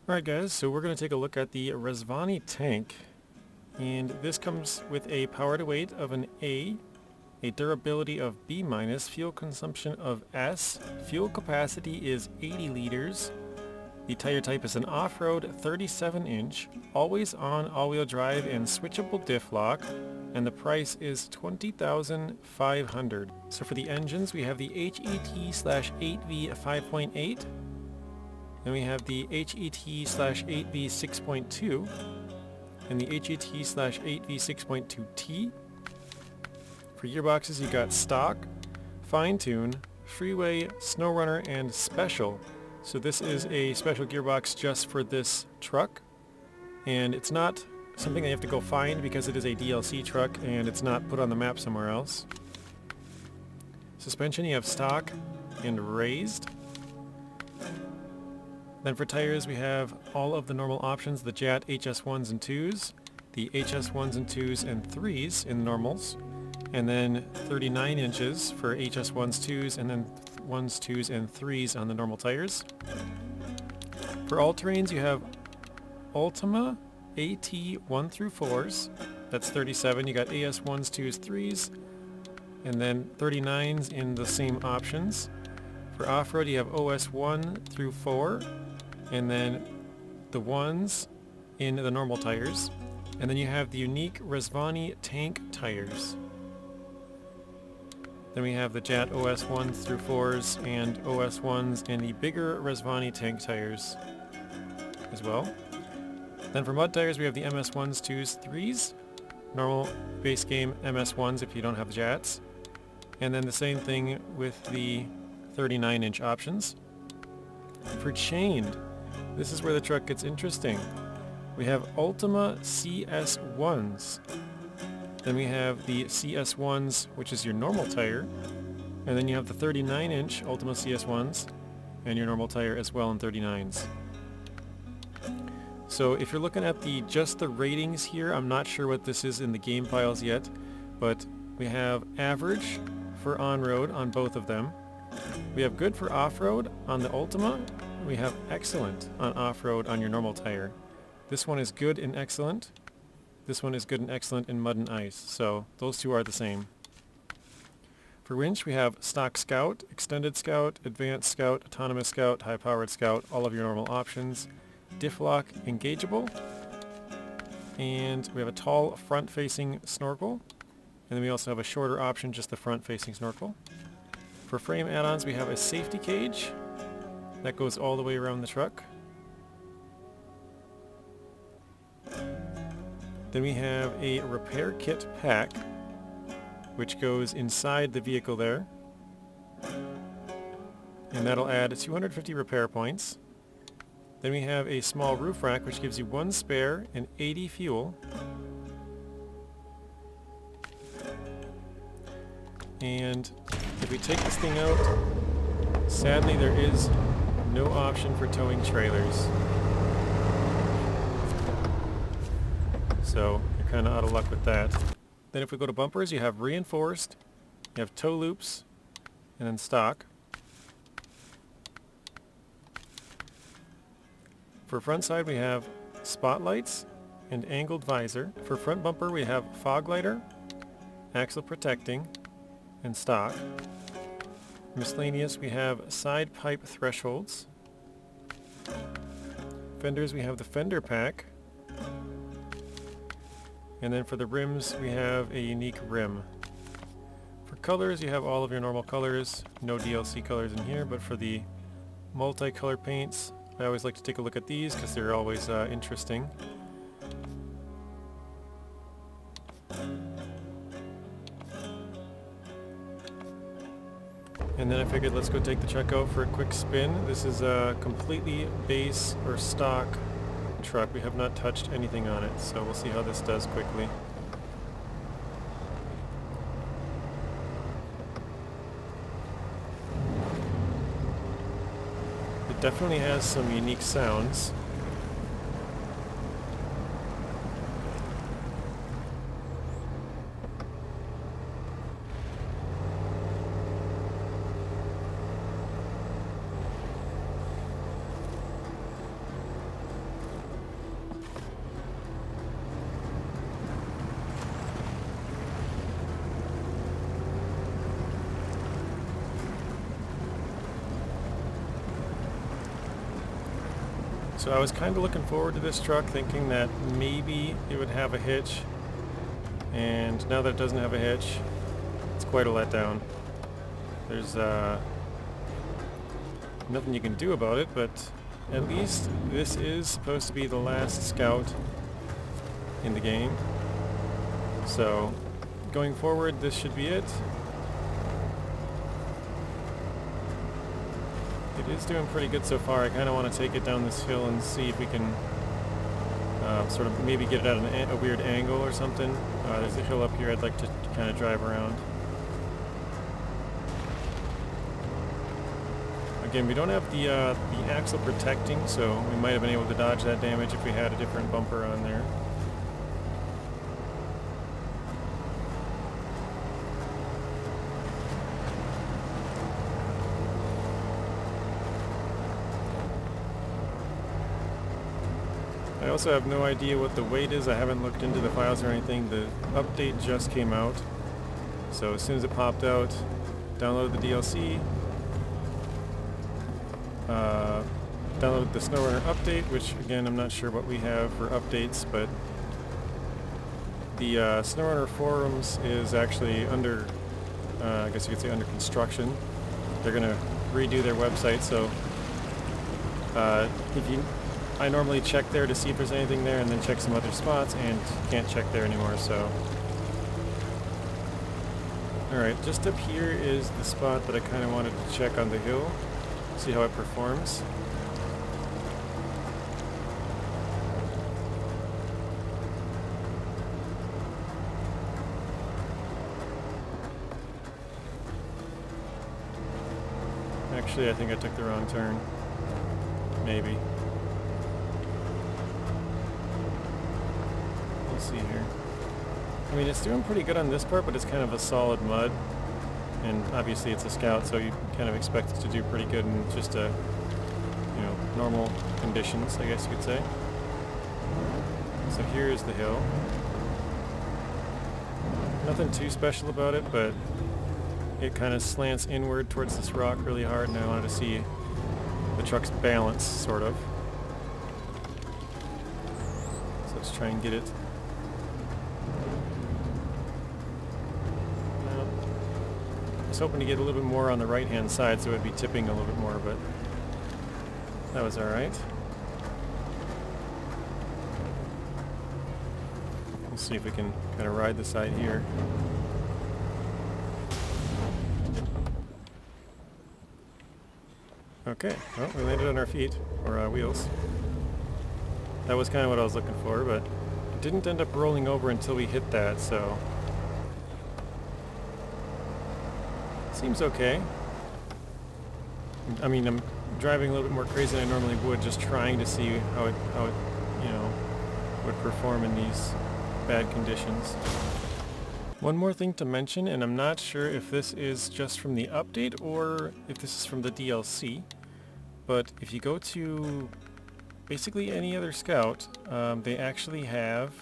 Alright guys, so we're going to take a look at the Rani tank, and this comes with a power to weight of an A durability of B-, fuel consumption of S, fuel capacity is 80 liters, the tire type is an off-road 37-inch, always on all-wheel drive and switchable diff lock, and the price is $20,500. So for the engines we have the HET/8V 5.8, then we have the HET/8V 6.2 and the HET/8V 6.2T. For gearboxes you got stock, fine tune, freeway, SnowRunner, and special. So this is a special gearbox just for this truck, and it's not something that you have to go find because it is a DLC truck and it's not put on the map somewhere else. Suspension you have stock and raised. Then for tires we have all of the normal options, the JAT HS1s and 2s, the HS1s and 2s and 3s in normals, and then 39 inches for HS1s, 2s, and then 1s, 2s, and 3s on the normal tires. For all terrains you have Ultima AT 1 through 4s, that's 37, you got AS1s, 2s, 3s, and then 39s in the same options. For off-road you have OS 1 through 4, and then the 1s in the normal tires, and then you have the unique Rani tank tires. Then we have the JAT OS 1s through 4s and OS 1s and the bigger Rani tank tires as well. Then for mud tires we have the MS 1s, 2s, 3s, normal base game MS 1s if you don't have the JATs, and then the same thing with the 39-inch options. For chained, this is where the truck gets interesting. We have Ultima CS1s. Then we have the CS1s, which is your normal tire. And then you have the 39-inch Ultima CS1s and your normal tire as well in 39s. So if you're looking at just the ratings here, I'm not sure what this is in the game files yet, but we have average for on-road on both of them. We have good for off-road on the Ultima. We have excellent on off-road on your normal tire. This one is good and excellent. This one is good and excellent in mud and ice, so those two are the same. For winch we have stock Scout, extended Scout, advanced Scout, autonomous Scout, high-powered Scout, all of your normal options. Diff lock engageable, and we have a tall front-facing snorkel, and then we also have a shorter option, just the front-facing snorkel. For frame add-ons we have a safety cage that goes all the way around the truck. Then we have a repair kit pack which goes inside the vehicle there, and that'll add 250 repair points. Then we have a small roof rack which gives you 1 spare and 80 fuel. And if we take this thing out, sadly there is no option for towing trailers. So you're kind of out of luck with that. Then if we go to bumpers, you have reinforced, you have tow loops, and then stock. For front side we have spotlights and angled visor. For front bumper we have fog lighter, axle protecting, and stock. Miscellaneous we have side pipe thresholds. Fenders we have the fender pack. And then for the rims we have a unique rim. For colors you have all of your normal colors, no DLC colors in here, but for the multicolor paints I always like to take a look at these because they're always interesting. And then I figured let's go take the truck out for a quick spin. This is a completely base or stock truck. We have not touched anything on it, so we'll see how this does quickly. It definitely has some unique sounds. So I was kind of looking forward to this truck, thinking that maybe it would have a hitch, and now that it doesn't have a hitch, it's quite a letdown. There's nothing you can do about it, but at least this is supposed to be the last Scout in the game. So going forward, this should be it. It is doing pretty good so far. I kind of want to take it down this hill and see if we can sort of maybe get it at a weird angle or something. There's a hill up here I'd like to kind of drive around. Again, we don't have the axle protecting, so we might have been able to dodge that damage if we had a different bumper on there. I also have no idea what the weight is. I haven't looked into the files or anything. The update just came out, so as soon as it popped out, downloaded the DLC, downloaded the SnowRunner update, which again I'm not sure what we have for updates, but the SnowRunner forums is actually under, I guess you could say under construction. They're going to redo their website, so I normally check there to see if there's anything there and then check some other spots, and can't check there anymore, so. Alright, just up here is the spot that I kind of wanted to check on the hill, see how it performs. Actually, I think I took the wrong turn. Maybe. We'll see here. I mean, it's doing pretty good on this part, but it's kind of a solid mud. And obviously it's a Scout, so you kind of expect it to do pretty good in just a, normal conditions, I guess you could say. So here is the hill. Nothing too special about it, but it kind of slants inward towards this rock really hard, and I wanted to see the truck's balance, sort of. So let's try and get it. I was hoping to get a little bit more on the right-hand side, so it would be tipping a little bit more, but that was alright. We'll see if we can kind of ride the side here. Okay, well, we landed on our feet, or wheels. That was kind of what I was looking for, but it didn't end up rolling over until we hit that, so seems okay. I mean, I'm driving a little bit more crazy than I normally would, just trying to see how it would perform in these bad conditions. One more thing to mention, and I'm not sure if this is just from the update or if this is from the DLC, but if you go to basically any other Scout, they actually have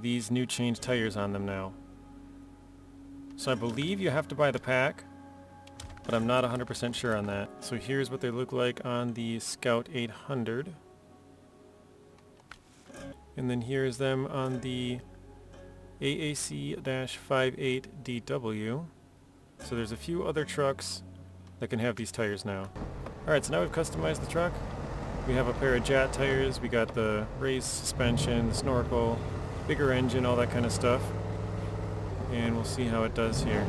these new changed tires on them now. So I believe you have to buy the pack, but I'm not 100% sure on that. So here's what they look like on the Scout 800. And then here's them on the AAC-58DW. So there's a few other trucks that can have these tires now. Alright, so now we've customized the truck. We have a pair of Jat tires, we got the raised suspension, the snorkel, bigger engine, all that kind of stuff. And we'll see how it does here.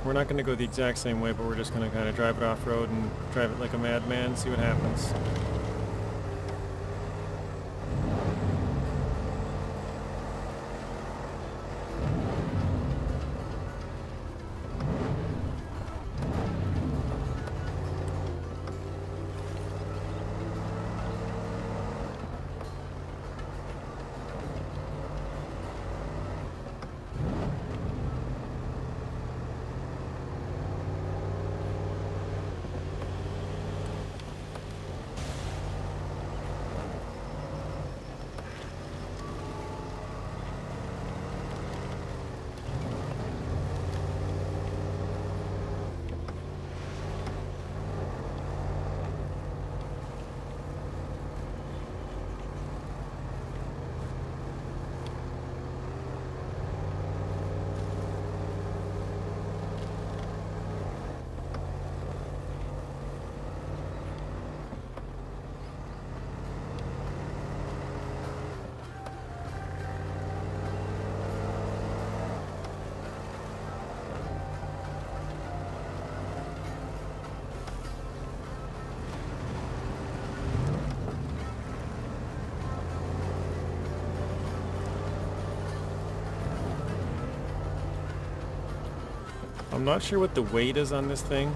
We're not going to go the exact same way, but we're just going to kind of drive it off-road and drive it like a madman, see what happens. I'm not sure what the weight is on this thing.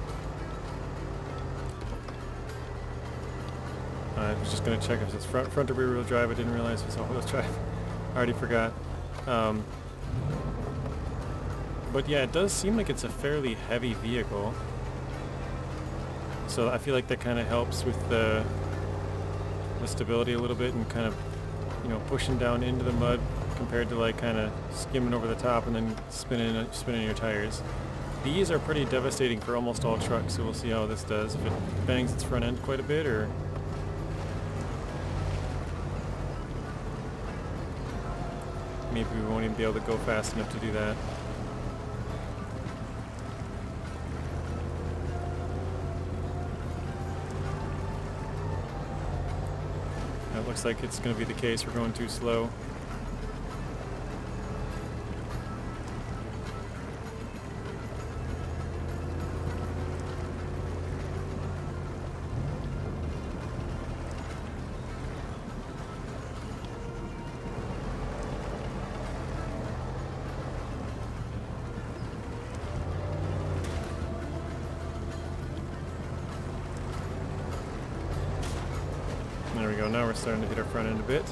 I was just going to check if it's front or rear wheel drive. I didn't realize it was all-wheel drive. I already forgot. But yeah, it does seem like it's a fairly heavy vehicle. So I feel like that kind of helps with the stability a little bit and kind of, you know, pushing down into the mud compared to like kind of skimming over the top and then spinning your tires. These are pretty devastating for almost all trucks, so we'll see how this does. If it bangs its front end quite a bit, or maybe we won't even be able to go fast enough to do that. It looks like it's going to be the case. We're going too slow. There we go, now we're starting to hit our front end a bit.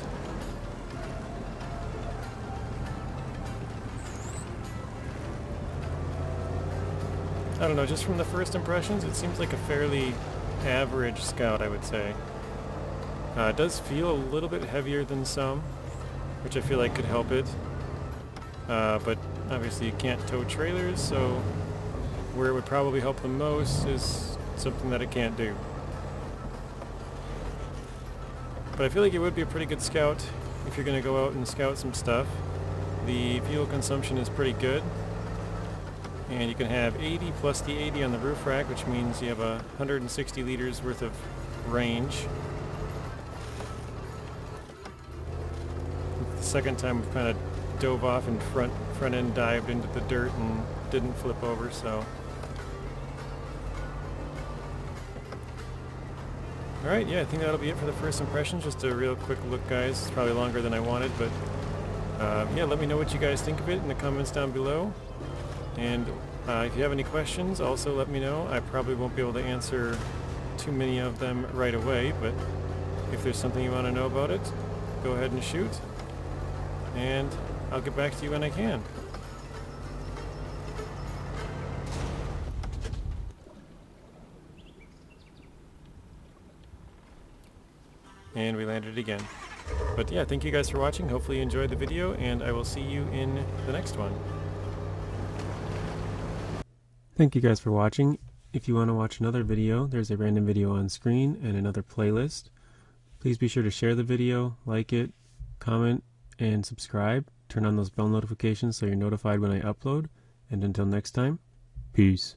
I don't know, just from the first impressions, it seems like a fairly average Scout, I would say. It does feel a little bit heavier than some, which I feel like could help it. But obviously you can't tow trailers, so where it would probably help the most is something that it can't do. But I feel like it would be a pretty good Scout if you're going to go out and scout some stuff. The fuel consumption is pretty good. And you can have 80 plus the 80 on the roof rack, which means you have 160 liters worth of range. The second time we've kind of dove off and front end dived into the dirt and didn't flip over, so. Alright, yeah, I think that'll be it for the first impressions. Just a real quick look, guys. It's probably longer than I wanted, but yeah, let me know what you guys think of it in the comments down below. And if you have any questions, also let me know. I probably won't be able to answer too many of them right away, but if there's something you want to know about it, go ahead and shoot. And I'll get back to you when I can. And we landed again. But yeah, thank you guys for watching. Hopefully you enjoyed the video, and I will see you in the next one. Thank you guys for watching. If you want to watch another video, there's a random video on screen and another playlist. Please be sure to share the video, like it, comment, and subscribe. Turn on those bell notifications so you're notified when I upload. And until next time, peace.